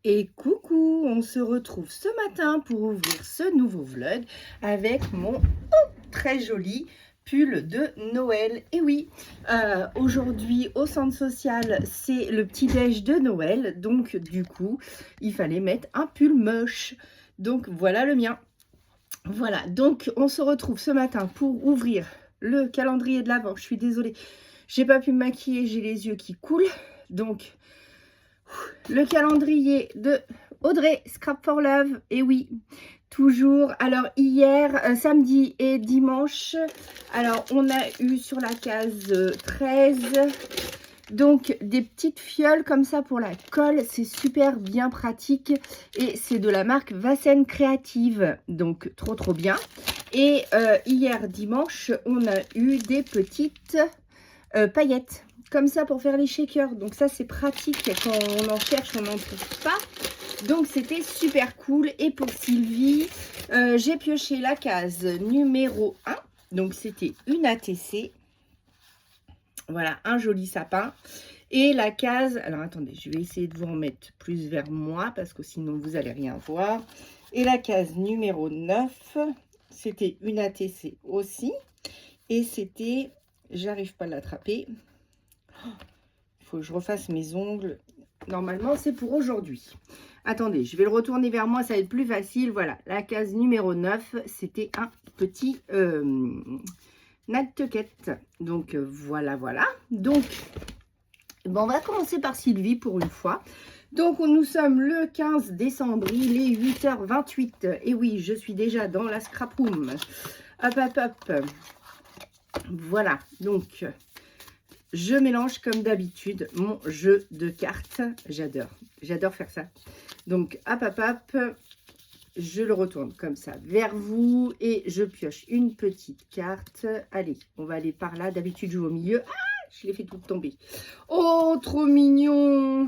Et coucou, on se retrouve ce matin pour ouvrir ce nouveau vlog avec mon très joli pull de Noël. Et oui, aujourd'hui au centre social, c'est le petit déj de Noël. Donc du coup, il fallait mettre un pull moche. Donc voilà le mien. Voilà, donc on se retrouve ce matin pour ouvrir le calendrier de l'Avent. Je suis désolée, j'ai pas pu me maquiller, j'ai les yeux qui coulent. Donc le calendrier de Audrey Scrap for Love, et oui, toujours. Alors hier, samedi et dimanche, alors on a eu sur la case 13, donc des petites fioles comme ça pour la colle, c'est super bien pratique et c'est de la marque Vassen Créative, donc trop bien. Et hier dimanche, on a eu des petites paillettes comme ça pour faire les shakers, donc ça c'est pratique quand on en cherche, on n'en trouve pas, donc c'était super cool. Et pour Sylvie, j'ai pioché la case numéro 1, donc c'était une ATC, voilà, un joli sapin. Et la case, alors attendez, je vais essayer de vous en mettre plus vers moi parce que sinon vous allez rien voir. Et la case numéro 9, c'était une ATC aussi, et c'était, j'arrive pas à l'attraper. Il faut que je refasse mes ongles. Normalement, c'est pour aujourd'hui. Attendez, je vais le retourner vers moi, ça va être plus facile. Voilà, la case numéro 9, c'était un petit Nantucket. Donc, voilà. Donc, bon, on va commencer par Sylvie pour une fois. Donc, nous sommes le 15 décembre, il est 8h28. Et oui, je suis déjà dans la scrap room. Hop. Voilà, donc je mélange comme d'habitude mon jeu de cartes. J'adore faire ça. Donc, hop, je le retourne comme ça vers vous et je pioche une petite carte. Allez, on va aller par là. D'habitude, je joue au milieu. Ah, je l'ai fait toute tomber. Oh, trop mignon.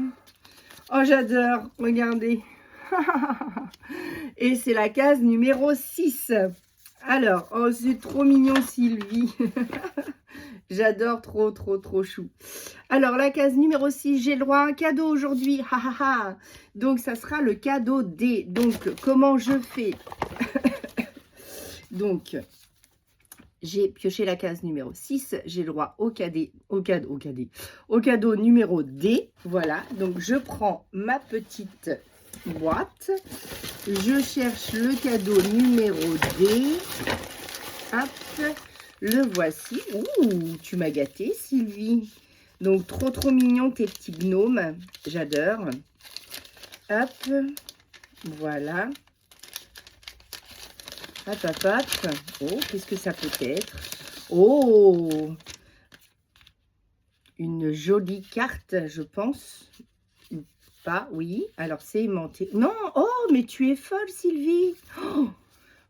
Oh, j'adore. Regardez. Et c'est la case numéro 6. Alors, oh, c'est trop mignon, Sylvie. J'adore, trop chou. Alors, la case numéro 6, j'ai le droit à un cadeau aujourd'hui. Donc, ça sera le cadeau D. Donc, comment je fais? Donc, j'ai pioché la case numéro 6. J'ai le droit au cadeau numéro D. Voilà. Donc, je prends ma petite boîte. Je cherche le cadeau numéro D. Hop. Le voici. Ouh, tu m'as gâté, Sylvie. Donc, trop mignon, tes petits gnomes. J'adore. Hop. Voilà. Hop. Oh, qu'est-ce que ça peut être? Oh, une jolie carte, je pense. Ou pas, oui. Alors, c'est aimanté. Non, oh, mais tu es folle, Sylvie. Oh,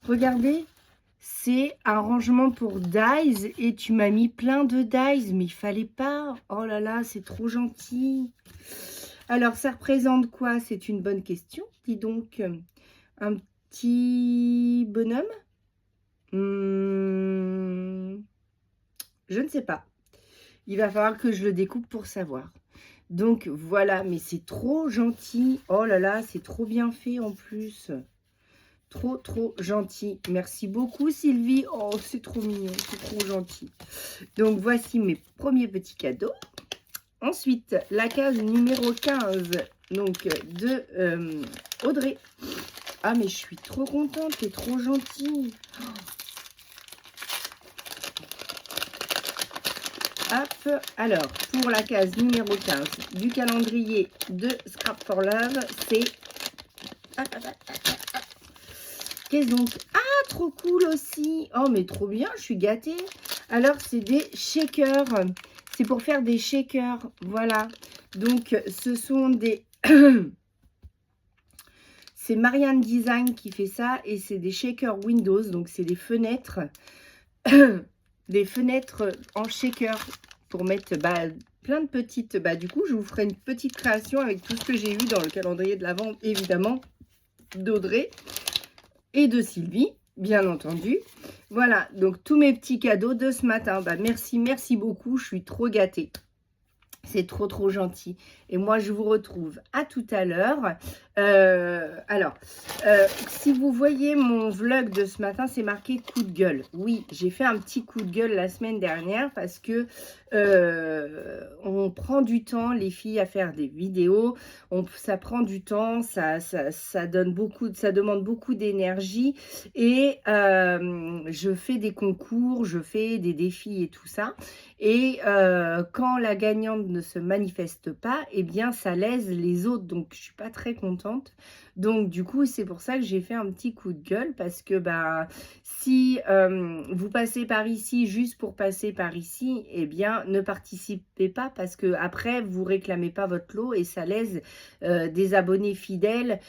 regardez. C'est un rangement pour dies et tu m'as mis plein de dies, mais il fallait pas. Oh là là, c'est trop gentil. Alors, ça représente quoi? C'est une bonne question. Dis donc, un petit bonhomme? Je ne sais pas. Il va falloir que je le découpe pour savoir. Donc, voilà, mais c'est trop gentil. Oh là là, c'est trop bien fait en plus. Trop gentil. Merci beaucoup, Sylvie. Oh, c'est trop mignon, c'est trop gentil. Donc, voici mes premiers petits cadeaux. Ensuite, la case numéro 15, donc de Audrey. Ah, mais je suis trop contente, t'es trop gentille. Hop, alors, pour la case numéro 15 du calendrier de Scrap for Love, c'est... Qu'est-ce donc? Ah, trop cool aussi. Oh, mais trop bien, je suis gâtée. Alors, c'est des shakers. C'est pour faire des shakers. Voilà. Donc, ce sont des... c'est Marianne Design qui fait ça. Et c'est des shakers Windows. Donc, c'est des fenêtres. Des fenêtres en shaker. Pour mettre plein de petites... du coup, je vous ferai une petite création avec tout ce que j'ai eu dans le calendrier de l'Avent, évidemment, d'Audrey. Et de Sylvie, bien entendu. Voilà, donc tous mes petits cadeaux de ce matin. Merci beaucoup, je suis trop gâtée. C'est trop gentil. Et moi, je vous retrouve à tout à l'heure. Alors, si vous voyez mon vlog de ce matin, c'est marqué coup de gueule. Oui, j'ai fait un petit coup de gueule la semaine dernière parce que on prend du temps, les filles, à faire des vidéos. Ça prend du temps, ça donne beaucoup, ça demande beaucoup d'énergie. Et je fais des concours, je fais des défis et tout ça. Et quand la gagnante ne se manifeste pas, eh bien, ça lèse les autres. Donc, je suis pas très contente. Donc, du coup, c'est pour ça que j'ai fait un petit coup de gueule. Parce que bah, si vous passez par ici juste pour passer par ici, eh bien, ne participez pas. Parce que après, vous réclamez pas votre lot et ça lèse des abonnés fidèles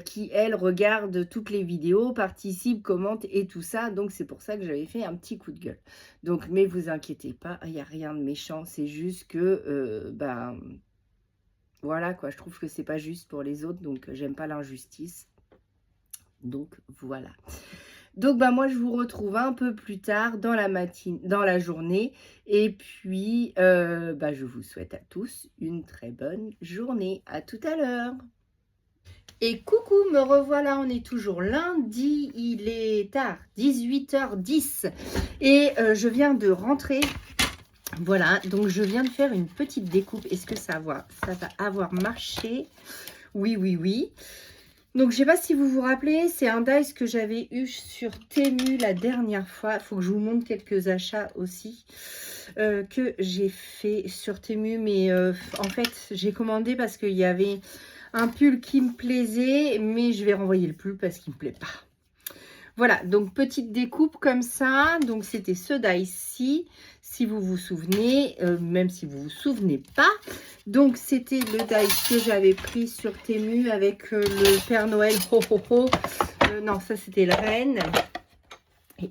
qui, elles, regardent toutes les vidéos, participent, commentent et tout ça. Donc, c'est pour ça que j'avais fait un petit coup de gueule. Donc, mais vous inquiétez pas, il n'y a rien de méchant, c'est juste que, voilà quoi, je trouve que c'est pas juste pour les autres, donc j'aime pas l'injustice. Donc, voilà. Donc, bah, moi, je vous retrouve un peu plus tard dans la journée. Et puis, je vous souhaite à tous une très bonne journée. À tout à l'heure. Et coucou, me revoilà, on est toujours lundi, il est tard, 18h10 et je viens de rentrer, voilà, donc je viens de faire une petite découpe. Est-ce que ça va avoir marché? Oui, oui, oui. Donc je sais pas si vous vous rappelez, c'est un dice que j'avais eu sur Temu la dernière fois. Il faut que je vous montre quelques achats aussi que j'ai fait sur Temu, mais en fait j'ai commandé parce qu'il y avait un pull qui me plaisait, mais je vais renvoyer le pull parce qu'il me plaît pas. Voilà, donc petite découpe comme ça. Donc c'était ce dice-ci, si vous vous souvenez, même si vous vous souvenez pas. Donc c'était le dice que j'avais pris sur Temu avec le Père Noël. Ho, ho, ho. Non, ça c'était le Reine.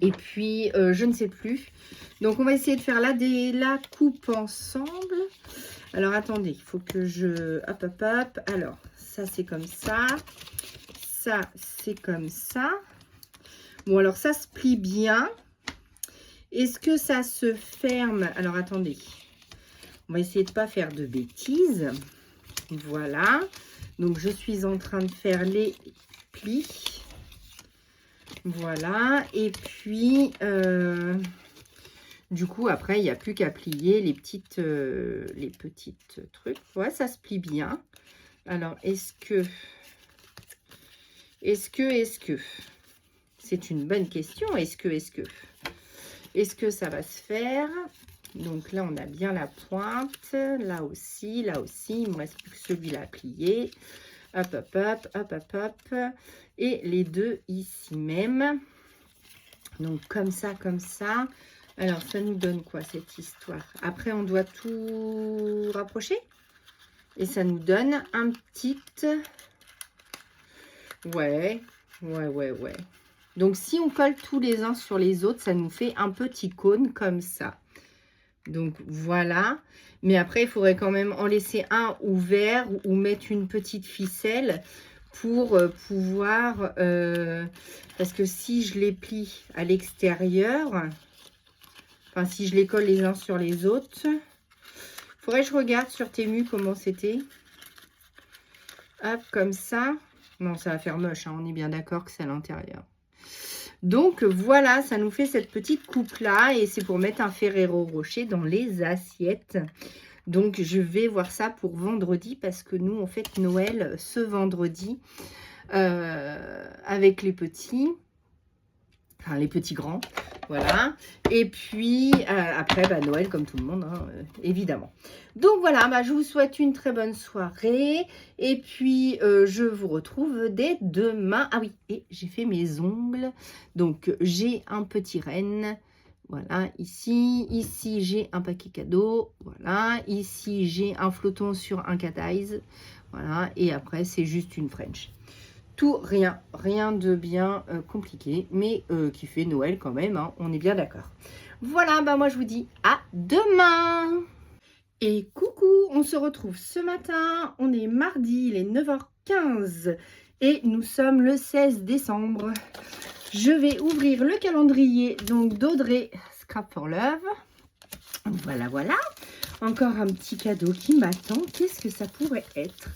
Et puis, je ne sais plus. Donc on va essayer de faire la coupe ensemble. Alors attendez, il faut que je... Hop, hop, hop. Alors, ça c'est comme ça. Ça c'est comme ça. Bon, alors ça se plie bien. Est-ce que ça se ferme? Alors attendez. On va essayer de ne pas faire de bêtises. Voilà. Donc je suis en train de faire les plis. Voilà. Et puis... du coup, après, il n'y a plus qu'à plier les petites trucs. Ouais, ça se plie bien. Alors, est-ce que... C'est une bonne question. Est-ce que ça va se faire? Donc là, on a bien la pointe. Là aussi, là aussi. Il ne me reste plus que celui-là à plier. Hop, hop, hop, hop, hop, hop. Et les deux ici même. Donc, comme ça, comme ça. Alors, ça nous donne quoi, cette histoire? Après, on doit tout rapprocher. Et ça nous donne un petit... Ouais. Donc, si on colle tous les uns sur les autres, ça nous fait un petit cône comme ça. Donc, voilà. Mais après, il faudrait quand même en laisser un ouvert ou mettre une petite ficelle pour pouvoir... parce que si je les plie à l'extérieur... Enfin, si je les colle les uns sur les autres. Faudrait que je regarde sur Temu comment c'était. Hop, comme ça. Non, ça va faire moche, hein, on est bien d'accord que c'est à l'intérieur. Donc, voilà, ça nous fait cette petite coupe-là. Et c'est pour mettre un Ferrero Rocher dans les assiettes. Donc, je vais voir ça pour vendredi. Parce que nous, on fête Noël ce vendredi. Avec les petits. Enfin, les petits grands. Voilà. Et puis, après, Noël, comme tout le monde, hein, évidemment. Donc, voilà, je vous souhaite une très bonne soirée. Et puis, je vous retrouve dès demain. Ah oui, et j'ai fait mes ongles. Donc, j'ai un petit renne. Voilà, ici. Ici, j'ai un paquet cadeau. Voilà. Ici, j'ai un flotton sur un cat eyes. Voilà. Et après, c'est juste une French. Tout, rien de bien compliqué, mais qui fait Noël quand même, hein, on est bien d'accord. Voilà, moi je vous dis à demain. Et coucou, on se retrouve ce matin, on est mardi, il est 9h15 et nous sommes le 16 décembre. Je vais ouvrir le calendrier donc d'Audrey Scrap for Love. Voilà, encore un petit cadeau qui m'attend. Qu'est-ce que ça pourrait être?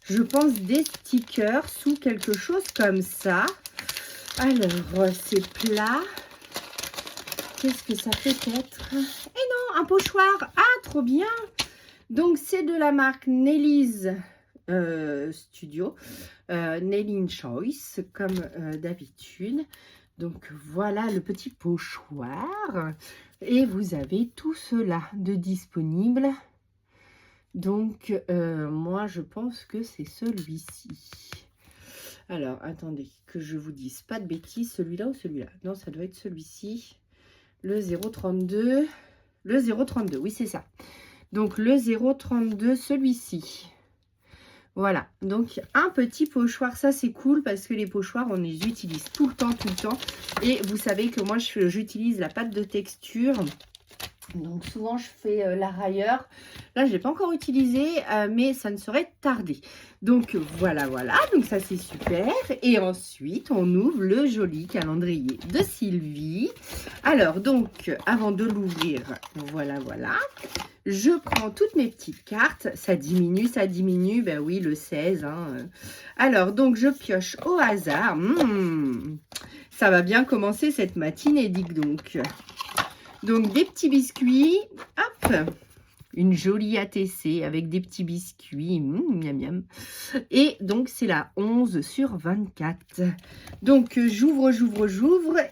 je pense, des stickers sous quelque chose comme ça. Alors, c'est plat. Qu'est-ce que ça peut être? Eh non, un pochoir. Ah, trop bien. Donc, c'est de la marque Nelly's Studio. Nelly Choice, comme d'habitude. Donc, voilà le petit pochoir. Et vous avez tout cela de disponible. Donc, moi, je pense que c'est celui-ci. Alors, attendez, que je vous dise pas de bêtises. Celui-là ou celui-là? Non, ça doit être celui-ci. Le 032. Le 032, oui, c'est ça. Donc, le 032, celui-ci. Voilà, donc un petit pochoir, ça c'est cool parce que les pochoirs, on les utilise tout le temps, Et vous savez que moi, j'utilise la pâte de texture. Donc souvent, je fais la railleur. Là, je ne l'ai pas encore utilisé, mais ça ne saurait tarder. Donc voilà. Donc ça, c'est super. Et ensuite, on ouvre le joli calendrier de Sylvie. Alors, donc, avant de l'ouvrir, voilà. Je prends toutes mes petites cartes. Ça diminue. Ben oui, le 16. Hein. Alors, donc, je pioche au hasard. Ça va bien commencer cette matinée, dites donc. Donc, des petits biscuits. Hop. Une jolie ATC avec des petits biscuits. Miam, miam. Et donc, c'est la 11 sur 24. Donc, j'ouvre.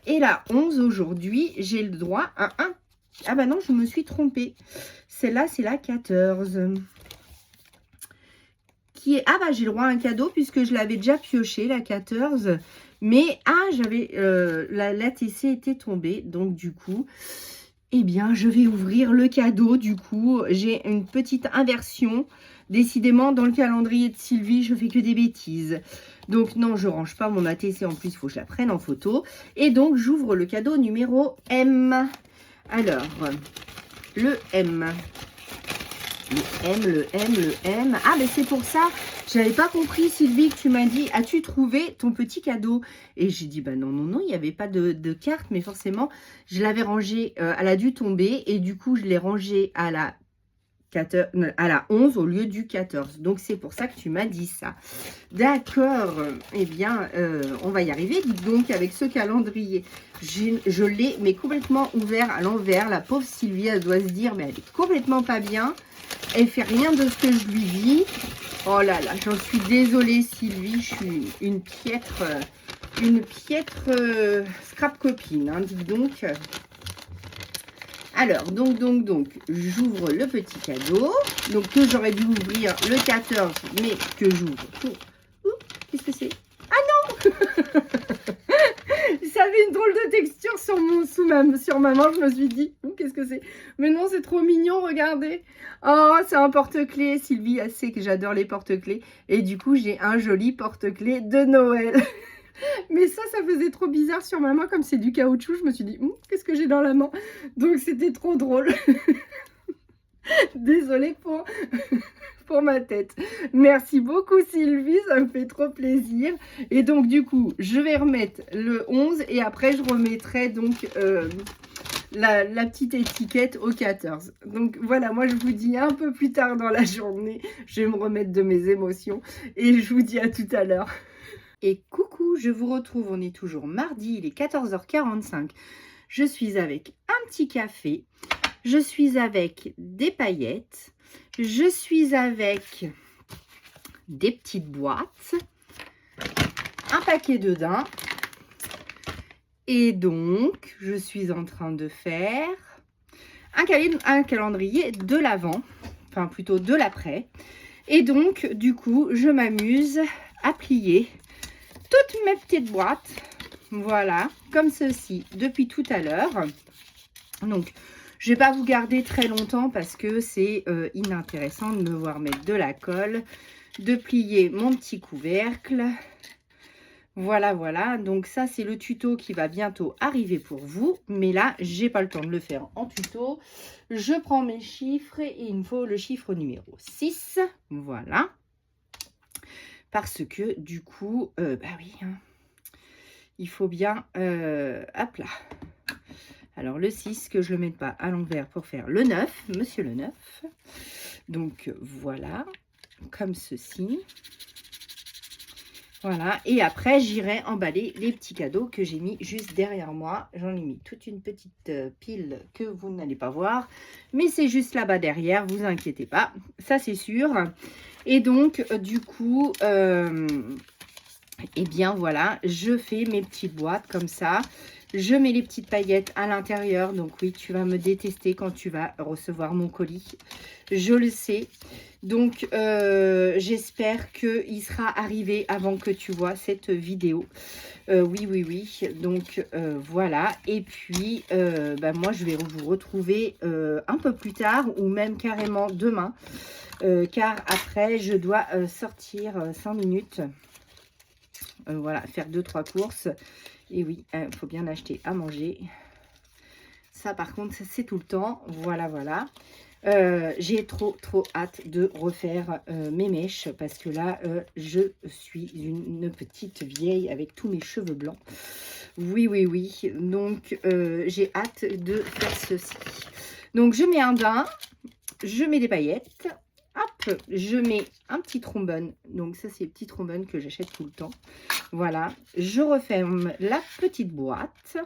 Et la 11, aujourd'hui, j'ai le droit à un... Ah bah non, je me suis trompée. Celle-là, c'est la 14. Qui est... Ah bah, j'ai le droit à un cadeau puisque je l'avais déjà pioché, la 14. Mais, j'avais... l'ATC était tombée. Donc, du coup... Eh bien, je vais ouvrir le cadeau. Du coup, j'ai une petite inversion. Décidément, dans le calendrier de Sylvie, je fais que des bêtises. Donc, non, je range pas mon ATC. En plus, il faut que je la prenne en photo. Et donc, j'ouvre le cadeau numéro M. Alors, le M. Le M. Ah, mais c'est pour ça. J'avais pas compris, Sylvie, que tu m'as dit, as-tu trouvé ton petit cadeau? Et j'ai dit, bah non, il n'y avait pas de carte, mais forcément, je l'avais rangé, elle a dû tomber, et du coup, je l'ai rangé à la 11 au lieu du 14. Donc, c'est pour ça que tu m'as dit ça. D'accord. Eh bien, on va y arriver. Dites donc, avec ce calendrier, je l'ai, mais complètement ouvert à l'envers. La pauvre Sylvie, elle doit se dire, mais elle est complètement pas bien. Elle fait rien de ce que je lui dis. Oh là là, j'en suis désolée, Sylvie. Je suis une piètre scrap copine, hein, dites donc. Alors, donc, j'ouvre le petit cadeau. Donc, que j'aurais dû ouvrir le 14, mais que j'ouvre pour... Qu'est-ce que c'est? Ah non. Ça avait une drôle de texture sur ma main. Je me suis dit, qu'est-ce que c'est? Mais non, c'est trop mignon, regardez. Oh, c'est un porte-clés. Sylvie, elle sait que j'adore les porte-clés. Et du coup, j'ai un joli porte-clés de Noël. Mais ça faisait trop bizarre sur ma main, comme c'est du caoutchouc. Je me suis dit, qu'est-ce que j'ai dans la main? Donc, c'était trop drôle. Désolée pour ma tête. Merci beaucoup, Sylvie. Ça me fait trop plaisir. Et donc, du coup, je vais remettre le 11 et après, je remettrai donc la petite étiquette au 14. Donc, voilà, moi, je vous dis un peu plus tard dans la journée. Je vais me remettre de mes émotions et je vous dis à tout à l'heure. Et coucou, je vous retrouve, on est toujours mardi, il est 14h45. Je suis avec un petit café, je suis avec des paillettes, je suis avec des petites boîtes, un paquet de daim. Et donc, je suis en train de faire un calendrier de l'avant, enfin plutôt de l'après. Et donc, du coup, je m'amuse à plier toutes mes petites boîtes, voilà, comme ceci, depuis tout à l'heure. Donc, je ne vais pas vous garder très longtemps parce que c'est inintéressant de me voir mettre de la colle, de plier mon petit couvercle. Voilà. Donc, ça, c'est le tuto qui va bientôt arriver pour vous. Mais là, j'ai pas le temps de le faire en tuto. Je prends mes chiffres et il me faut le chiffre numéro 6. Voilà. Parce que du coup, bah oui, hein, il faut bien, hop là. Alors le 6, que je ne le mette pas à l'envers pour faire le 9, monsieur le 9. Donc voilà, comme ceci. Voilà, et après, j'irai emballer les petits cadeaux que j'ai mis juste derrière moi. J'en ai mis toute une petite pile que vous n'allez pas voir, mais c'est juste là-bas derrière, vous inquiétez pas, ça c'est sûr. Et donc, du coup, eh bien voilà, je fais mes petites boîtes comme ça. Je mets les petites paillettes à l'intérieur. Donc oui, tu vas me détester quand tu vas recevoir mon colis. Je le sais. Donc j'espère qu'il sera arrivé avant que tu vois cette vidéo. Oui, oui, oui. Donc voilà. Et puis bah, moi, je vais vous retrouver un peu plus tard ou même carrément demain. Car après, je dois sortir 5 minutes. Voilà, faire 2-3 courses. Et oui, il faut bien acheter à manger. Ça, par contre, c'est tout le temps. Voilà, voilà. J'ai trop hâte de refaire mes mèches. Parce que là, je suis une petite vieille avec tous mes cheveux blancs. Oui, oui, oui. Donc, j'ai hâte de faire ceci. Donc, je mets un daim. Je mets des paillettes. Hop, je mets un petit trombone. Donc, ça, c'est le petit trombone que j'achète tout le temps. Voilà, je referme la petite boîte.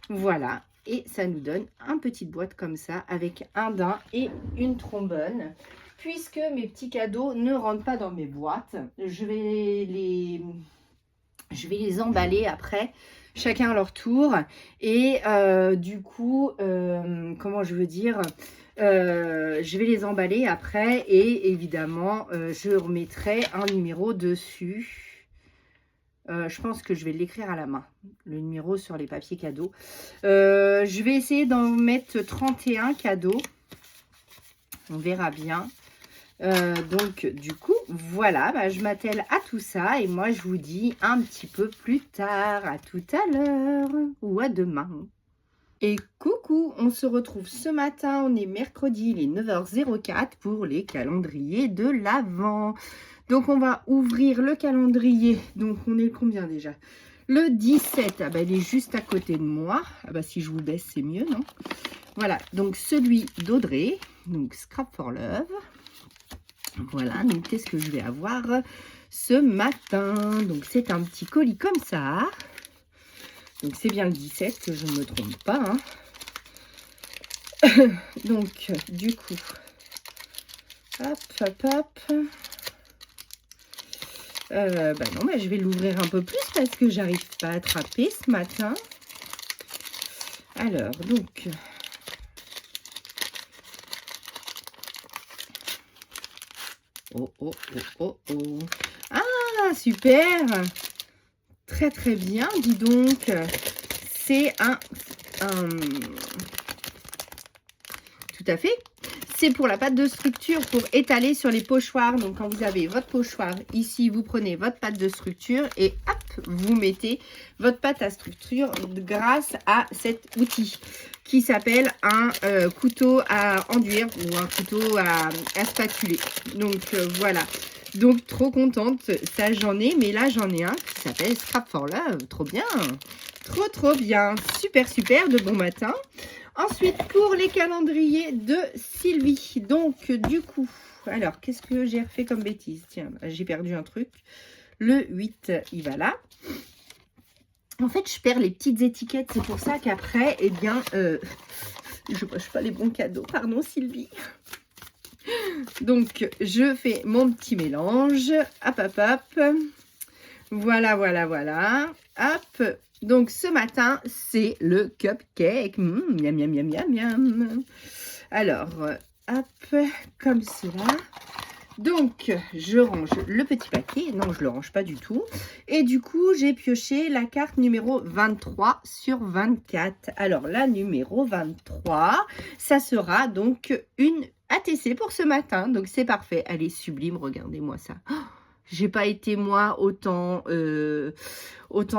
Voilà, et ça nous donne une petite boîte comme ça avec un daim et une trombone. Puisque mes petits cadeaux ne rentrent pas dans mes boîtes, je vais les emballer après, chacun à leur tour. Et du coup, comment je veux dire, je vais les emballer après et évidemment, je remettrai un numéro dessus. Je pense que je vais l'écrire à la main, le numéro sur les papiers cadeaux. Je vais essayer d'en mettre 31 cadeaux. On verra bien. Donc, du coup, voilà, bah, je m'attelle à tout ça. Et moi, je vous dis un petit peu plus tard, à tout à l'heure ou à demain. Et coucou, on se retrouve ce matin, on est mercredi, il est 9h04 pour les calendriers de l'Avent. Donc, on va ouvrir le calendrier. Donc, on est combien déjà? Le 17, ah bah, il est juste à côté de moi. Ah bah, si je vous baisse, c'est mieux, non? Voilà, donc celui d'Audrey, donc Scrap for Love. Voilà, donc qu'est-ce que je vais avoir ce matin? Donc, c'est un petit colis comme ça. Donc, c'est bien le 17, que je ne me trompe pas. Hein. Donc, du coup, hop, hop, hop. Bah non, bah je vais l'ouvrir un peu plus parce que j'arrive pas à attraper ce matin. Alors, donc... Oh, oh, oh, oh, oh. Ah, super! Très, très bien, dis donc. C'est tout à fait. C'est pour la pâte de structure, pour étaler sur les pochoirs. Donc, quand vous avez votre pochoir ici, vous prenez votre pâte de structure et hop, vous mettez votre pâte à structure grâce à cet outil qui s'appelle un couteau à enduire ou un couteau à spatuler. Donc, voilà. Donc, trop contente. Ça, j'en ai. Mais là, j'en ai un qui s'appelle Scrap for Love. Trop bien. Trop, trop bien. Super, super. De bon matin. Ensuite, pour les calendriers de Sylvie. Donc, du coup, alors, qu'est-ce que j'ai refait comme bêtise? Tiens, j'ai perdu un truc. Le 8, il va là. En fait, je perds les petites étiquettes. C'est pour ça qu'après, eh bien, je poche pas les bons cadeaux. Pardon, Sylvie. Donc, je fais mon petit mélange. Hop, hop, hop. Voilà, voilà, voilà. Hop. Donc, ce matin, c'est le cupcake. Miam, miam, miam, miam, miam. Alors, hop, comme cela. Donc, je range le petit paquet. Non, je ne le range pas du tout. Et du coup, j'ai pioché la carte numéro 23 sur 24. Alors, la numéro 23, ça sera donc une ATC pour ce matin. Donc, c'est parfait. Elle est sublime. Regardez-moi ça. Oh, j'ai pas été, moi, autant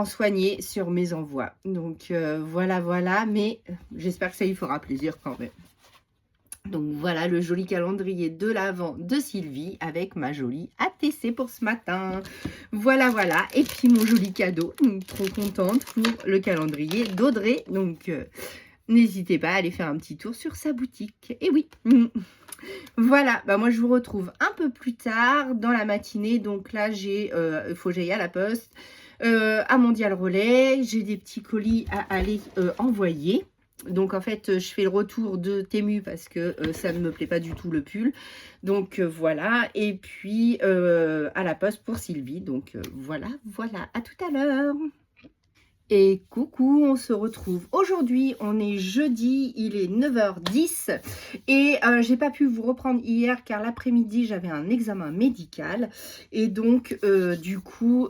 soignée sur mes envois. Donc, voilà, voilà. Mais j'espère que ça lui fera plaisir quand même. Donc, voilà le joli calendrier de l'Avent de Sylvie avec ma jolie ATC pour ce matin. Voilà, voilà. Et puis, mon joli cadeau. Donc, trop contente pour le calendrier d'Audrey. Donc, n'hésitez pas à aller faire un petit tour sur sa boutique. Et oui. Voilà, bah moi je vous retrouve un peu plus tard dans la matinée. Donc là, il faut que j'aille à la poste, à Mondial Relais. J'ai des petits colis à aller envoyer. Donc en fait, je fais le retour de Temu parce que ça ne me plaît pas du tout le pull. Donc voilà, et puis à la poste pour Sylvie. Donc voilà, à tout à l'heure. Et coucou, on se retrouve aujourd'hui, on est jeudi, il est 9h10 et j'ai pas pu vous reprendre hier car l'après-midi j'avais un examen médical et donc du coup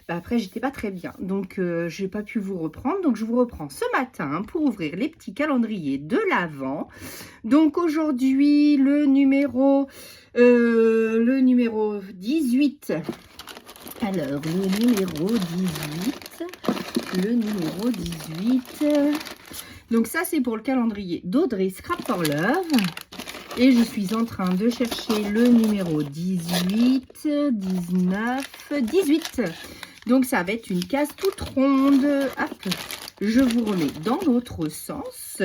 après j'étais pas très bien, donc j'ai pas pu vous reprendre, donc je vous reprends ce matin pour ouvrir les petits calendriers de l'Avent. Donc aujourd'hui le numéro 18. Alors, le numéro 18, donc ça c'est pour le calendrier d'Audrey Scrap for Love. Et je suis en train de chercher le numéro 18, 19, 18. Donc ça va être une case toute ronde. Hop, je vous remets dans l'autre sens.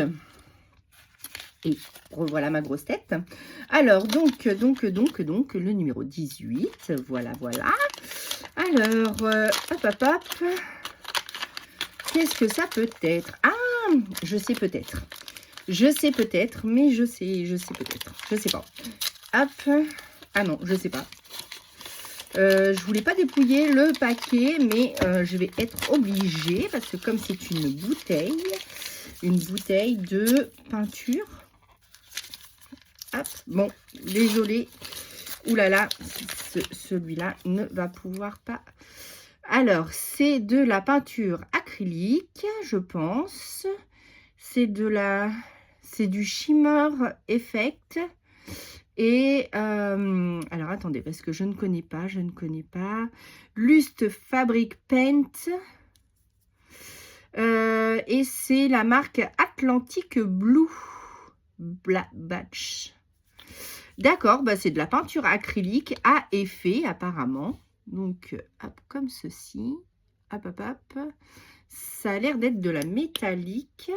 Et revoilà ma grosse tête. Alors, donc, le numéro 18, voilà. Alors, hop. Qu'est-ce que ça peut être? Ah, je sais peut-être, mais je sais peut-être. Je sais pas. Hop. Ah non, je sais pas. Je voulais pas dépouiller le paquet, mais je vais être obligée, parce que comme c'est une bouteille de peinture. Hop, bon, désolé. Ouh là là, celui-là ne va pouvoir pas. Alors, c'est de la peinture acrylique, je pense. C'est du Shimmer Effect. Et, alors attendez, parce que je ne connais pas. Lust Fabric Paint. Et c'est la marque Atlantic Blue Batch. D'accord, bah c'est de la peinture acrylique à effet apparemment. Donc, hop, comme ceci. Hop. Ça a l'air d'être de la métallique.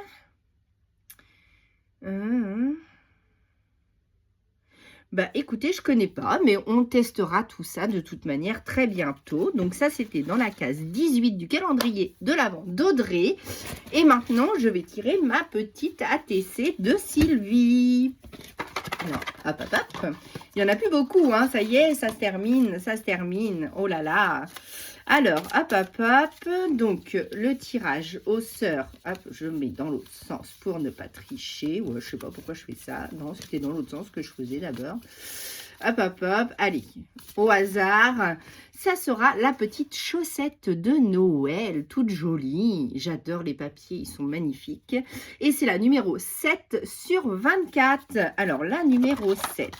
Bah écoutez, je connais pas, mais on testera tout ça de toute manière très bientôt. Donc ça, c'était dans la case 18 du calendrier de l'Avent d'Audrey. Et maintenant, je vais tirer ma petite ATC de Sylvie. Alors, hop. Il n'y en a plus beaucoup, hein. Ça y est, ça se termine. Oh là là. Alors, hop. Donc, le tirage hausseur, hop, je mets dans l'autre sens pour ne pas tricher. Ouais, je sais pas pourquoi je fais ça. Non, c'était dans l'autre sens que je faisais d'abord. Hop. Allez, au hasard, ça sera la petite chaussette de Noël, toute jolie. J'adore les papiers, ils sont magnifiques. Et c'est la numéro 7 sur 24. Alors, la numéro 7.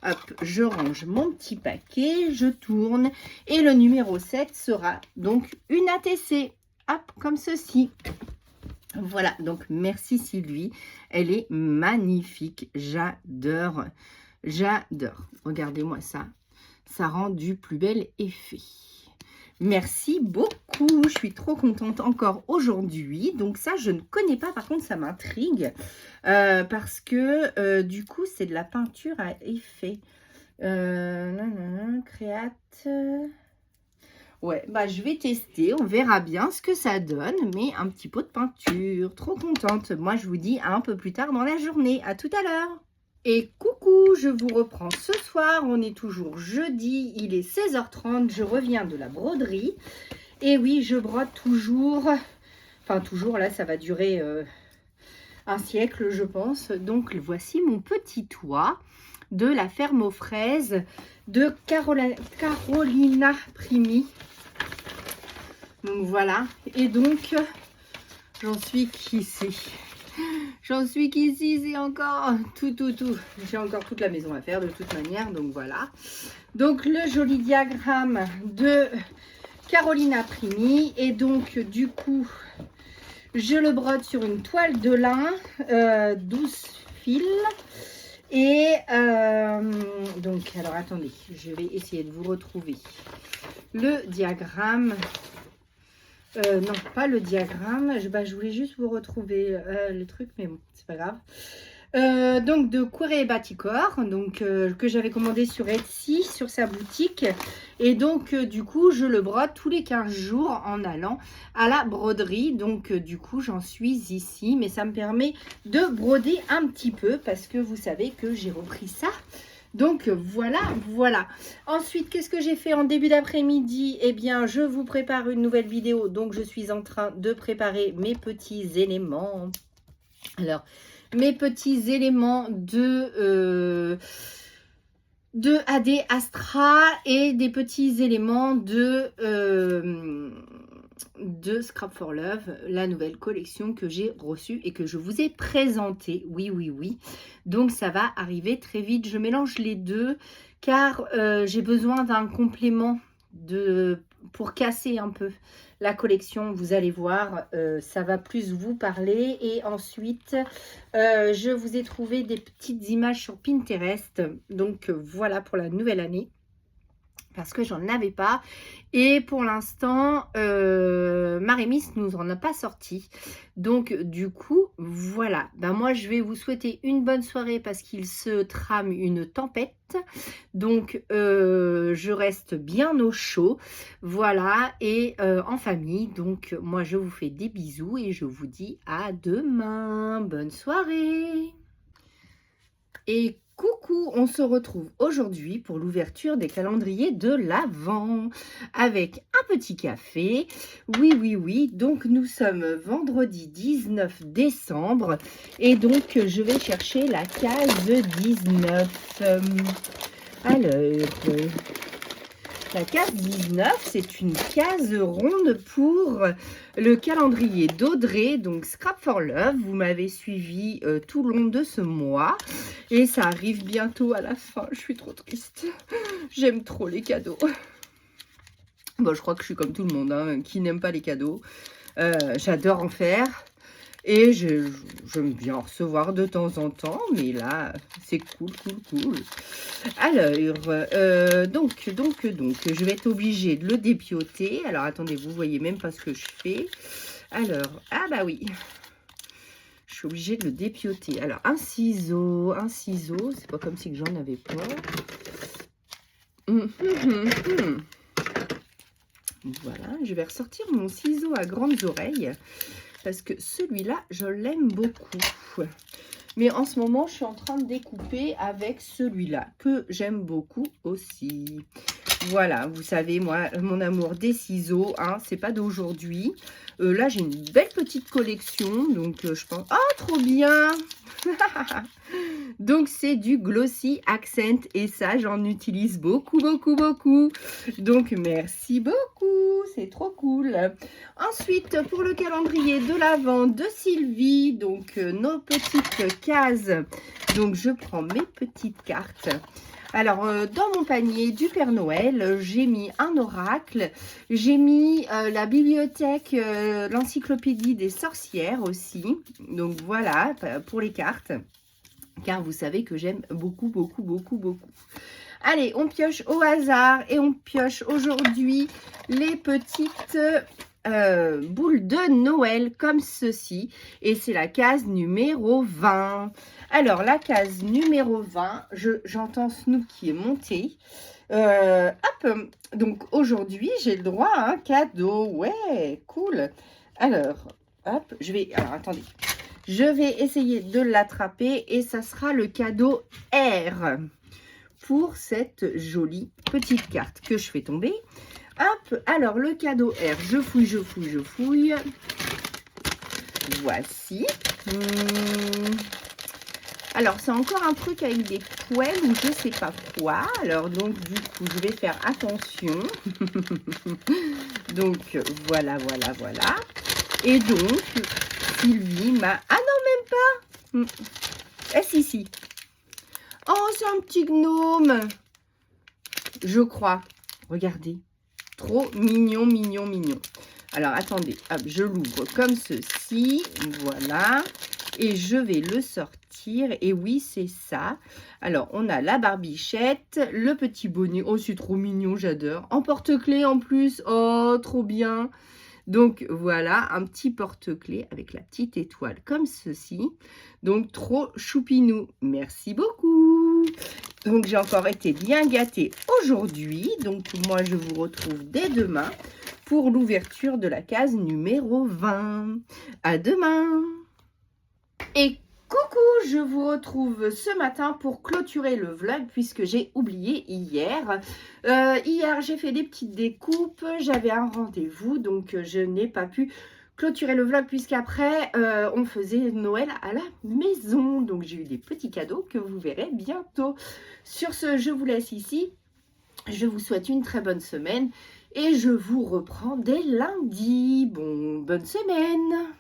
Hop, je range mon petit paquet, je tourne. Et le numéro 7 sera donc une ATC. Hop, comme ceci. Voilà, donc merci Sylvie. Elle est magnifique. J'adore. Regardez-moi ça. Ça rend du plus bel effet. Merci beaucoup. Je suis trop contente encore aujourd'hui. Donc ça, je ne connais pas. Par contre, ça m'intrigue. Parce que du coup, c'est de la peinture à effet. Créate. Ouais, bah je vais tester. On verra bien ce que ça donne. Mais un petit pot de peinture. Trop contente. Moi, je vous dis à un peu plus tard dans la journée. À tout à l'heure. Et coucou, je vous reprends ce soir, on est toujours jeudi, il est 16h30, je reviens de la broderie. Et oui, je brode toujours, enfin toujours, là ça va durer un siècle je pense. Donc voici mon petit toit de la ferme aux fraises de Carolina Primi. Donc voilà, et donc j'en suis qu'ici. C'est encore tout. J'ai encore toute la maison à faire de toute manière, donc voilà. Donc le joli diagramme de Carolina Primi. Et donc du coup, je le brode sur une toile de lin 12 fils. Et donc, alors attendez, je vais essayer de vous retrouver le diagramme. Non, pas le diagramme. Je voulais juste vous retrouver le truc, mais bon, c'est pas grave. Donc de Courret Batikor, donc que j'avais commandé sur Etsy, sur sa boutique. Et donc du coup, je le brode tous les 15 jours en allant à la broderie. Donc du coup, j'en suis ici, mais ça me permet de broder un petit peu parce que vous savez que j'ai repris ça. Donc voilà, voilà. Ensuite, qu'est-ce que j'ai fait en début d'après-midi? Eh bien, je vous prépare une nouvelle vidéo. Donc, je suis en train de préparer mes petits éléments. Alors, mes petits éléments de AD Astra et des petits éléments de Scrap for Love, la nouvelle collection que j'ai reçue et que je vous ai présentée. Oui, oui, oui. Donc, ça va arriver très vite. Je mélange les deux car j'ai besoin d'un complément pour casser un peu la collection. Vous allez voir, ça va plus vous parler. Et ensuite, je vous ai trouvé des petites images sur Pinterest. Donc, voilà pour la nouvelle année. Parce que j'en avais pas. Et pour l'instant, Marémis nous en a pas sorti. Donc, du coup, voilà. Ben, moi, je vais vous souhaiter une bonne soirée parce qu'il se trame une tempête. Donc, je reste bien au chaud. Voilà. Et en famille. Donc, moi, je vous fais des bisous et je vous dis à demain. Bonne soirée. Et coucou, on se retrouve aujourd'hui pour l'ouverture des calendriers de l'Avent avec un petit café. Oui, oui, oui, donc nous sommes vendredi 19 décembre et donc je vais chercher la case 19. Alors, la case 19, c'est une case ronde pour le calendrier d'Audrey, donc Scrap for Love. Vous m'avez suivi tout le long de ce mois et ça arrive bientôt à la fin. Je suis trop triste. J'aime trop les cadeaux. Bon, je crois que je suis comme tout le monde, hein, qui n'aime pas les cadeaux. J'adore en faire. Et j'aime bien en recevoir de temps en temps, mais là, c'est cool, cool, cool. Alors, donc, je vais être obligée de le dépioter. Alors, attendez, vous voyez même pas ce que je fais. Alors, ah bah oui, je suis obligée de le dépioter. Alors, un ciseau, c'est pas comme si que j'en avais pas. Voilà, je vais ressortir mon ciseau à grandes oreilles. Parce que celui-là, je l'aime beaucoup. Mais en ce moment, je suis en train de découper avec celui-là, que j'aime beaucoup aussi. Voilà, vous savez, moi, mon amour des ciseaux, hein, c'est pas d'aujourd'hui. Là, j'ai une belle petite collection, donc je pense... Oh, trop bien. Donc, c'est du Glossy Accent, et ça, j'en utilise beaucoup, beaucoup, beaucoup. Donc, merci beaucoup, c'est trop cool. Ensuite, pour le calendrier de l'Avent de Sylvie, donc nos petites cases. Donc, je prends mes petites cartes. Alors, dans mon panier du Père Noël, j'ai mis un oracle, j'ai mis la bibliothèque, l'encyclopédie des sorcières aussi. Donc, voilà, pour les cartes, car vous savez que j'aime beaucoup, beaucoup, beaucoup, beaucoup. Allez, on pioche au hasard et on pioche aujourd'hui les petites boules de Noël comme ceci. Et c'est la case numéro 20. Alors, la case numéro 20, j'entends Snoop qui est monté. Hop, donc aujourd'hui, j'ai le droit à un cadeau. Ouais, cool. Alors, hop, alors attendez. Je vais essayer de l'attraper et ça sera le cadeau R pour cette jolie petite carte que je fais tomber. Hop, alors le cadeau R, je fouille, je fouille, je fouille. Voici. Alors, c'est encore un truc avec des poêles ou je sais pas quoi. Alors, donc, du coup, je vais faire attention. Donc, voilà, voilà, voilà. Et donc, Sylvie m'a... Ah non, même pas. Ah, si, si. Oh, c'est un petit gnome. Je crois. Regardez. Trop mignon, mignon, mignon. Alors, attendez. Hop, je l'ouvre comme ceci. Voilà. Et je vais le sortir. Et oui, c'est ça. Alors, on a la barbichette, le petit bonnet. Oh, c'est trop mignon, j'adore. En porte-clés en plus. Oh, trop bien. Donc voilà, un petit porte-clés avec la petite étoile comme ceci. Donc trop choupinou. Merci beaucoup. Donc j'ai encore été bien gâtée aujourd'hui. Donc moi je vous retrouve dès demain pour l'ouverture de la case numéro 20. À demain. Et coucou, je vous retrouve ce matin pour clôturer le vlog puisque j'ai oublié hier. Hier, j'ai fait des petites découpes, j'avais un rendez-vous, donc je n'ai pas pu clôturer le vlog puisqu'après, on faisait Noël à la maison. Donc, j'ai eu des petits cadeaux que vous verrez bientôt. Sur ce, je vous laisse ici. Je vous souhaite une très bonne semaine et je vous reprends dès lundi. Bonne semaine!